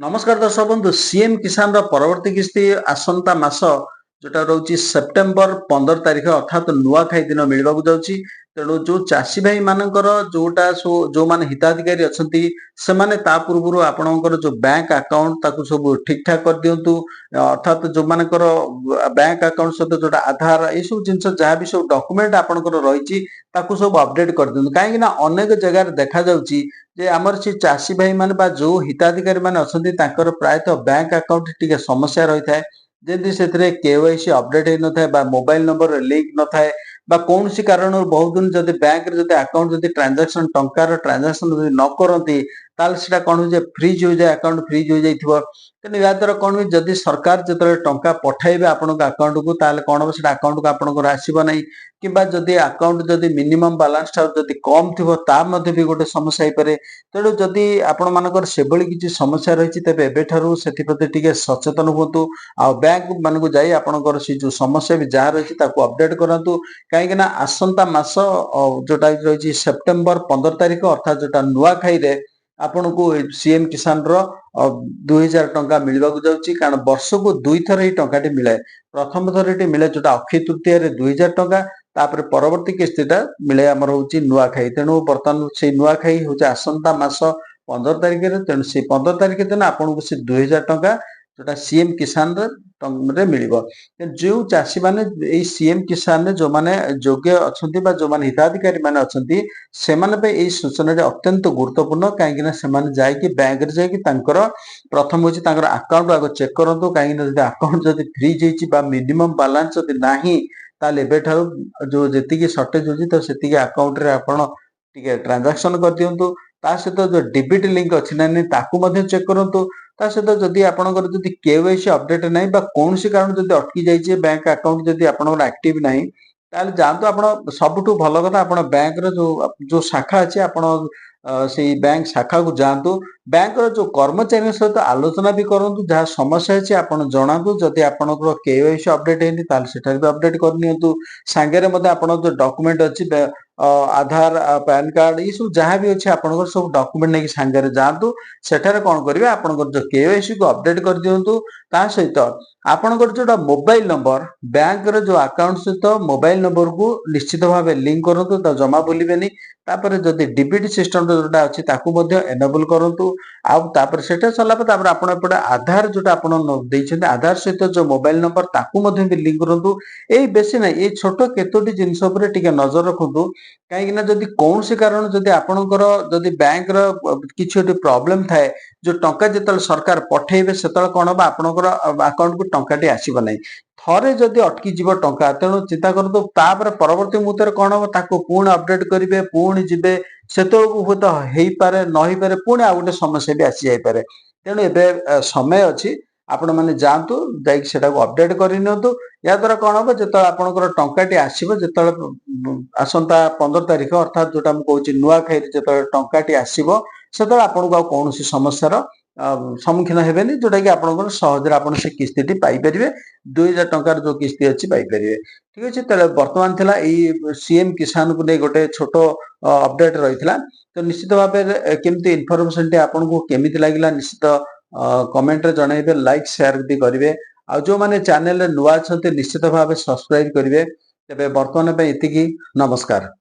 नमस्कार दर्शक बंधु सीएम किसान परवर्ती किस्ती आसंता मास जोटा रोची सेप्टेम्बर 15 तारिख अर्थात नुआखाई दिन मिलवाक जाउची। तेणु जो चाषी भाई मानकर जोटा जो माने हिताधिकारी अछंती सेमाने ता पूर्वरु आपणकर जो बैंक अकाउंट ताकू सब ठीक ठाक कर दियंतु। अर्थात जो मानकर बैंक अकाउंट सहित जोटा आधार ए सब जिंस जहाँ भी सब डॉक्यूमेंट आपणकर रहिची ताकू सब अपडेट कर दियंतु। काहेकि ना अनेक जगह देखा जाउची जे आमर से चाषी भाई माने बा जो हिताधिकारी माने अछंती तांकर प्रायतः बैंक अकाउंट टिके समस्या रही थाए। जेंति सेथिरे केवाईसी अपडेट हे न थाए बा मोबाइल नंबर लिंक न थाए बा कोनसी कारण बहुत दिन जदि बैंक रे जदि अकाउंट जदि ट्रांजैक्शन टंकार ट्रांजैक्शन जदि न करंती ताल सेटा कोन हो जे फ्रीज हो जाए अकाउंट फ्रीज हो जाइथिबो। तेने या द्वारा कोन जदि सरकार जतरे टंका पठाइबे आपनक अकाउंट को ताले कोन हो सेटा अकाउंट को आपनक आसीबो नै किबा जदि अकाउंट जदि मिनिमम बैलेंस टा जदि कम थिबो ता मध्ये भी गोटे समस्या हे पारे। तेणु जदि आपण मानकर सेभली किछि समस्या रहिछि तेबे एबेठारु सेथि प्रति टिके सचेतन हुंतु। आ बैंक मानकु जाई आपणकर से जो समस्या भी जहाँ रहिछि ताकू अपडेट करंतु। काहेकि ना आसंता मास जोटा रहिछि सेप्टेम्बर 15 तारिख अर्थात जोटा नुआखाई रे आपनको सीएम किसान रो 2000 टंका मिलवाक जाउछि। कारण वर्ष को दुई थर ही टंकाटी मिले। प्रथम थरटी मिले जोटा अक्षय तृतीया रे 2000 टंका तापर परवर्ती किस्तीटा मिले हमर होछि नुआखाई। तेणु बर्तमान से नुआखाई होछि आसंता मास 15 तारिख रे। तेणु से 15 तारिख दिन आपनको से 2000 टंका जोटा सीएम किसान रे मिलिबो। जो चाषी माने ए सीएम किसान रे जो माने योग्य अछंती बा जो माने हिताधिकारी माने अछंती से माने पे ए सूचना रे अत्यंत गुरुत्वपूर्ण। काहेकि ना से माने जाय कि बैंक रे जाय कि तांकर प्रथम होछि तांकर अकाउंट आगो चेक करंतु। काहेकि ना जदि अकाउंट जदि फ्रीज हेछि बा मिनिमम बैलेंस जदि नाही ताले एबेठारु जो जेतिकी शॉर्टेज होछि तो सेतिकी अकाउंट रे आपण टिके ट्रांजैक्शन कर दियंतु। ता सहित जो डेबिट लिंक अछि ना नै ताकू मध्ये चेक करंतु। ता सहित जदि आपणकर जदि केवाईसी अपडेट नाही बा कोनसी कारण जदि अटकी जाइछे बैंक अकाउंट जदि आपणकर एक्टिव नाही ताले जानतो आपण सबठु भलो कथा आपण बैंक रे जो शाखा अछि आपण सेई बैंक शाखा को जानतु। बैंक रो जो कर्मचारी सहित आलोचना भी करंतु। जहाँ समस्या अछि आपण जणातु। जदि आपणकर केवाईसी अपडेट हेनि ताले सेठार भी अपडेट कर नियंतु। सांगेरे मध्ये आपण जो डॉक्यूमेंट अछि आधार पैन कार्ड ई सब जहाँ भी अछि आपणकर सब डॉक्यूमेंट नेकी सांगेरे जांतु। सेठारे कोन करिवे आपणकर जो केवाईसी को अपडेट कर दियंतु। ता सहित आपणकर जोटा मोबाइल नंबर बैंक रे जो अकाउंट सहित मोबाइल नंबर को निश्चित भाबे लिंक करंतु। ता जमा भूलिबेनी। तापर जदि डीबीटी सिस्टम जोटा अछि ताकू मध्ये एनेबल करंतु। आ तापर सेटा चला पे तापर आपण एपटे आधार जोटा आपण दैछन्ते आधार सहित जो मोबाइल नंबर ताकू मध्ये भी लिंक करंतु। एई बेसी नै ए छोटो केतोटी जिंस ऊपर टिके नजर रखंतु। काहेकि ना जदि कोनसी कारण जदि आपणकर जदि बैंक रो किछि ओटी प्रॉब्लम थाए जो टंका जेतल सरकार पठेइबे सेतल कोन बा आपणकर अकाउंट को टंकाटी आसीबो नै। थरे जदि अटकी जिवो टंका तेणु चिंता करंतु। तापर परवर्ती मुहूर्त कोन हो ताको पुणी अपडेट करिवे पुणी जिवे सेतळकु होत हेई पारे न हेई पारे पुणी आ गोटे समस्या भी आसी जाई पारे। तेणु एबे समय अछि आपण माने जानतु जाई सेटा को अपडेट करि नियंतु। या द्वारा कोन हो जेतल आपणकर टंकाटी आसीबो जेतल आसंता 15 तारिख अर्थात जोटा हम कहूची नुआखाई जेतल टंकाटी आसीबो सेतल आपनको कोनोसी समस्यार सम्मुखीन हेबेनी। जोटा कि आपणकर सहजरे आपण से किस्तीटी पाई परिवे 2000 टंकार जो किस्ती अछि पाई परिवे। ठीक अछि तले वर्तमान थिला ई सीएम किसान को नै गोटे छोटो अपडेट रहितला। तो निश्चित भाबे केमती इन्फॉर्मेशन टे आपनको केमिति लागिला निश्चित कमेंट रे जणाइबे लाइक शेयर भी करिवे। आ जो माने चैनल रे नुआ छथि निश्चित भाबे सब्सक्राइब करिवे। तेबे वर्तमान पे एतिकी नमस्कार।